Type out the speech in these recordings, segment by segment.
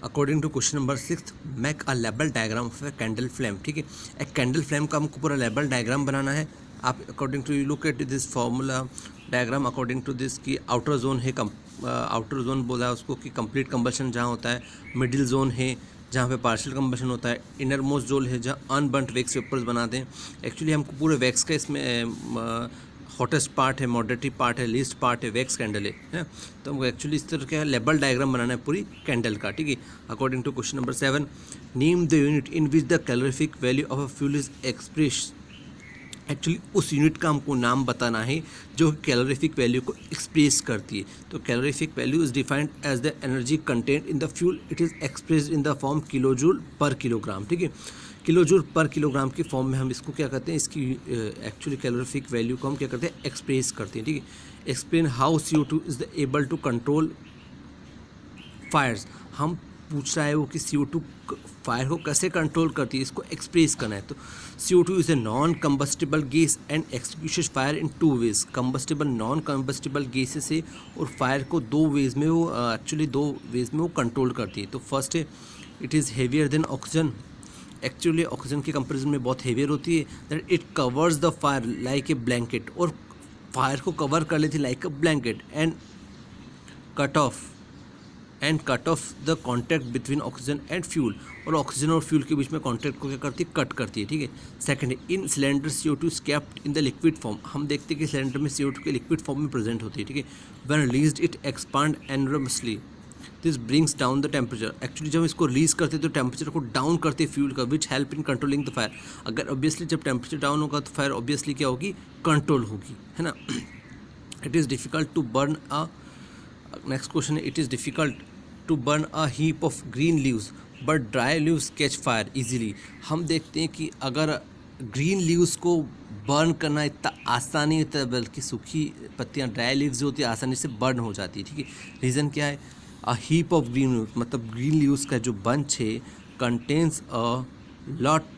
According to question number 6, make a label diagram of a candle flame. ठीक है, एक candle flame का हमको पूरा लेबल डायग्राम बनाना है। आप according to you look at this formula diagram according to this की आउटर जोन है, आउटर जोन बोला है उसको कि कंप्लीट कंबशन जहाँ होता है, मिडिल जोन है जहाँ पे पार्शियल कंबशन होता है, इनर मोस्ट जोन है जहाँ अनबर्न्ट वैक्स वेपर्स बनाते हैं। एक्चुअली हमको पूरे वैक्स का इसमें हॉटेस्ट पार्ट है, मॉडरेटिव पार्ट है, लीस्ट पार्ट है, वैक्स कैंडल है। तो हमको एक्चुअली इस तरह का लेबल डायग्राम बनाना है पूरी कैंडल का। ठीक है, according to question number 7, name the unit in which the calorific value of a fuel is express. Actually उस यूनिट का हमको नाम बताना है जो कैलोरीफिक वैल्यू को एक्सप्रेस करती है। तो calorific value is defined as the energy content in the fuel, it is expressed in the form kilojoule per kilogram. ठीक है, किलोजूल पर किलोग्राम की फॉर्म में हम इसको क्या करते हैं, इसकी एक्चुअली कैलोरीफिक वैल्यू को हम क्या करते हैं, एक्सप्रेस करते हैं। ठीक है, explain how CO2 is the able to control fires. हम पूछ रहा है वो कि CO2 फायर को कैसे कंट्रोल करती है, इसको एक्सप्रेस करना है। तो CO2 is a non combustible gas and extinguishes fire in 2 ways. Combustible non combustible gases से और फायर को 2 वेज में वो एक्चुअली 2 वेज में वो कंट्रोल करती है। तो फर्स्ट है, it is heavier than oxygen. Actually oxygen के कंपेरिजन में बहुत हेवियर होती है। That it covers the fire like a blanket, और फायर को कवर कर लेती है like a blanket. And cut off the contact between oxygen and fuel, और ऑक्सीजन और फ्यूल के बीच में कॉन्टैक्ट को क्या करती है, कट करती है। ठीक है, सेकंड है, इन cylinder CO2 is kept in the liquid form. हम देखते हैं कि सिलेंडर में CO2 के लिक्विड फॉर्म में प्रेजेंट होती है। ठीक है, when released it expand enormously, this brings down the temperature. Actually जब इसको रिलीज करते हैं तो टेम्परेचर को डाउन करते हैं फ्यूल का, which help in controlling the fire. अगर ऑब्वियसली जब टेम्परेचर डाउन होगा तो फायर ऑब्वियसली क्या होगी, कंट्रोल होगी, है ना। It is difficult to burn a, next question है, it is difficult to burn a heap of green leaves but dry leaves catch fire easily. हम देखते हैं कि अगर ग्रीन लीव्स को बर्न करना इतना आसान नहीं होता, बल्कि सूखी पत्तियां ड्राई लीव्स जो होती है आसानी से बर्न हो जाती है। ठीक है, रीज़न क्या है, a heap of green leaves मतलब ग्रीन लीव्स का जो बंच है contains a lot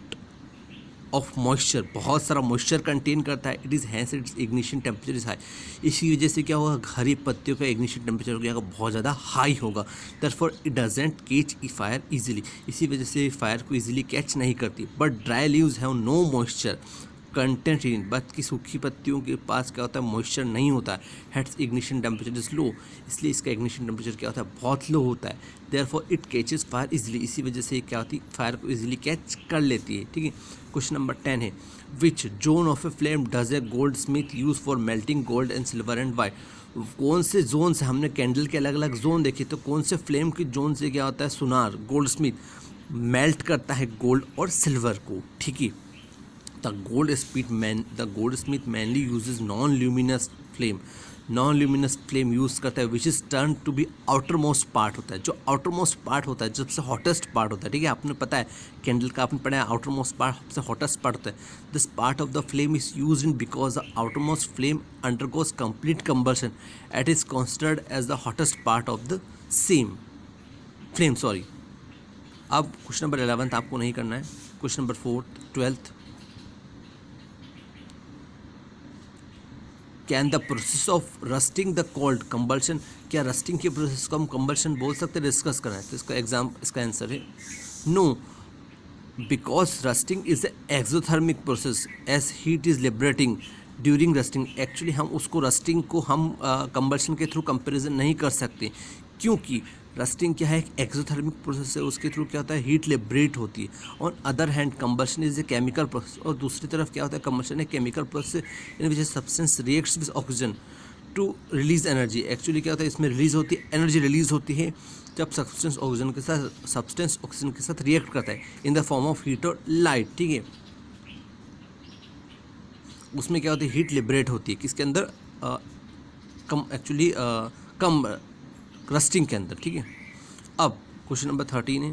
of moisture, बहुत सारा मॉइस्चर कंटेन करता है। It is hence its ignition temperature is high. इसी वजह से क्या होगा, हरी पत्तियों का इग्निशन टेम्परेचर क्या होगा, बहुत ज़्यादा हाई होगा। Therefore it doesn't catch a fire easily, इसी वजह से फायर को इजीली कैच नहीं करती। But dry leaves have no moisture content in, but की सूखी पत्तियों के पास क्या होता है, मॉइस्चर नहीं होता है। Hence ignition temperature is low, इसलिए इसका इग्निशन टेम्परेचर क्या होता है, बहुत लो होता है। Therefore it catches fire easily, इसी वजह से क्या होती है, फायर को इजीली कैच कर लेती है। ठीक है, क्वेश्चन नंबर 10 है, which zone of a flame does a goldsmith use for melting gold and silver and white. कौन से जोन से, हमने कैंडल के अलग अलग जोन देखे, तो कौन से फ्लेम के जोन से क्या होता है, सुनार गोल्ड स्मिथ मेल्ट करता है गोल्ड और सिल्वर को। ठीक है, the goldsmith mainly uses non luminous flame, non luminous flame use करता है, which is turn to be outermost part होता है। जो आउटर मोस्ट पार्ट होता है, सबसे हॉटेस्ट पार्ट होता है। ठीक है, आपने पता है कैंडल का, आपने पढ़ा है आउटर मोस्ट पार्ट सबसे हॉटेस्ट पार्ट होता है। This part of the flame is use in because the outermost flame undergoes complete combustion, it is considered as the hottest part of the same flame. Sorry, अब question number 11 आपको नहीं करना है, question number 4th 12th, can the process of rusting the called combustion. क्या rusting के process को हम कंबल्शन बोल सकते हैं, डिस्कस करना है। तो इसका आंसर है no, because rusting is a exothermic process as heat is liberating during rusting. Actually हम उसको रस्टिंग को हम कंबल्शन के थ्रू कंपेरिजन नहीं कर सकते, क्योंकि रस्टिंग क्या है, एक एक्सोथर्मिक प्रोसेस है, उसके थ्रू क्या होता है, हीट लिबरेट होती है। On other hand combustion is a chemical process, और दूसरी तरफ क्या होता है, कंबल्शन एक chemical process in which substance reacts with oxygen to release energy. Actually क्या होता है, इसमें रिलीज होती है, एनर्जी रिलीज होती है जब सब्सटेंस ऑक्सीजन के साथ रिएक्ट करता है इन द फॉर्म ऑफ हीट और लाइट। ठीक है, उसमें क्या होती है, हीट लिबरेट होती है, किसके अंदर, कम रस्टिंग के अंदर। ठीक है, अब क्वेश्चन नंबर 13 है,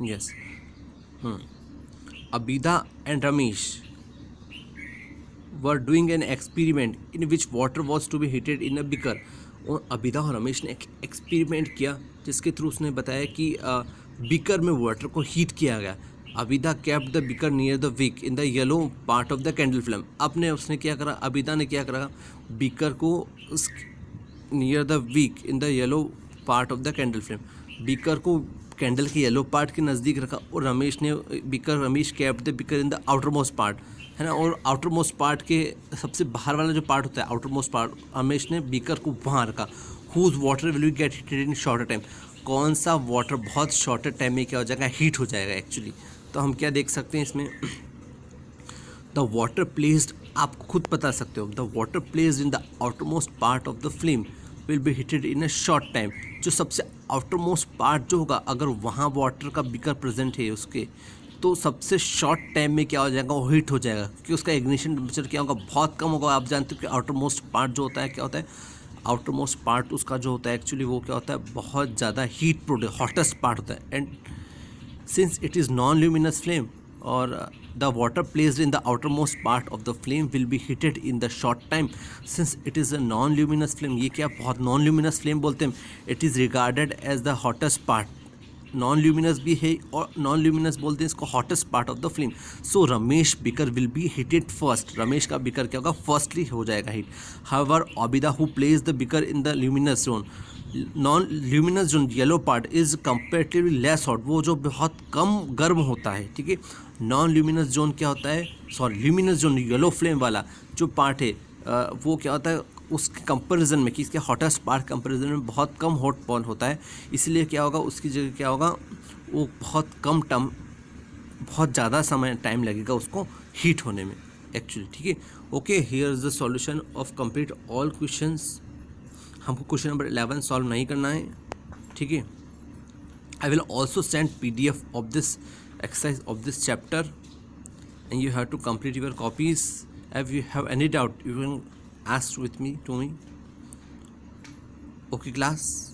yes, Abida and Ramesh were doing an experiment in which water was to be heated in a beaker. और अबिदा और रमेश ने एक एक्सपेरिमेंट किया जिसके थ्रू उसने बताया कि बीकर में वाटर को हीट किया गया। Abida kept the beaker near the wick in the yellow part of the candle flame. उसने क्या करा, अबिदा ने क्या करा, बिकर को near the wick in the yellow part of the candle flame, beaker को कैंडल के येलो पार्ट के नज़दीक रखा। और Ramesh kept the beaker in the outermost part, है ना, और आउटर मोस्ट पार्ट के सबसे बाहर वाला जो पार्ट होता है आउटर मोस्ट पार्ट, रमेश ने बिकर को वहाँ रखा। Whose water will be get heated in shorter time, कौन सा वाटर बहुत शॉर्टर टाइम में क्या हो जाएगा, हीट हो जाएगा एक्चुअली। तो हम क्या देख सकते हैं इसमें, द वाटर प्लेस्ड, आप खुद बता सकते हो, the water placed in the outermost part of the flame will be heated in a short time. जो सबसे आउटर मोस्ट पार्ट जो होगा, अगर वहाँ वाटर का बिकर प्रेजेंट है उसके, तो सबसे शॉर्ट टाइम में क्या हो जाएगा, वो हीट हो जाएगा, क्योंकि उसका इग्निशन टेम्परेचर क्या होगा, बहुत कम होगा। आप जानते हो कि आउटर मोस्ट पार्ट जो होता है क्या होता है, आउटर मोस्ट पार्ट उसका जो होता है एक्चुअली वो क्या होता है, बहुत ज़्यादा हीट प्रोड्यूस, हॉटेस्ट पार्ट होता है। And since it is non-luminous flame or the water placed in the outermost part of the flame will be heated in the short time, since it is a non-luminous flame, ये क्या बहुत non-luminous flame बोलते हैं, it is regarded as the hottest part, non-luminous भी है और non-luminous बोलते हैं इसको, hottest part of the flame। so Ramesh beaker will be heated first, Ramesh का बिकर क्या होगा, फर्स्टली हो जाएगा heat. however Abida who placed the beaker in the luminous zone, non luminous जो yellow part is comparatively less hot, वो जो बहुत कम गर्म होता है, ठीक है। नॉन ल्यूमिनस जोन क्या होता है, ल्यूमिनस जोन येलो फ्लेम वाला जो पार्ट है वो क्या होता है उसके कंपैरिजन में, कि इसके हॉटेस्ट पार्ट कंपैरिजन में बहुत कम हॉट पॉइंट होता है, इसलिए क्या होगा, उसकी जगह क्या होगा, वो बहुत ज़्यादा समय टाइम लगेगा उसको हीट होने में एक्चुअली, ठीक है। Okay, here is the solution of complete all questions. हमको क्वेश्चन नंबर 11 सॉल्व नहीं करना है, ठीक है। I will also send PDF of this exercise of this chapter and you have to complete your copies. If you have any doubt you can ask with me to me. Okay class.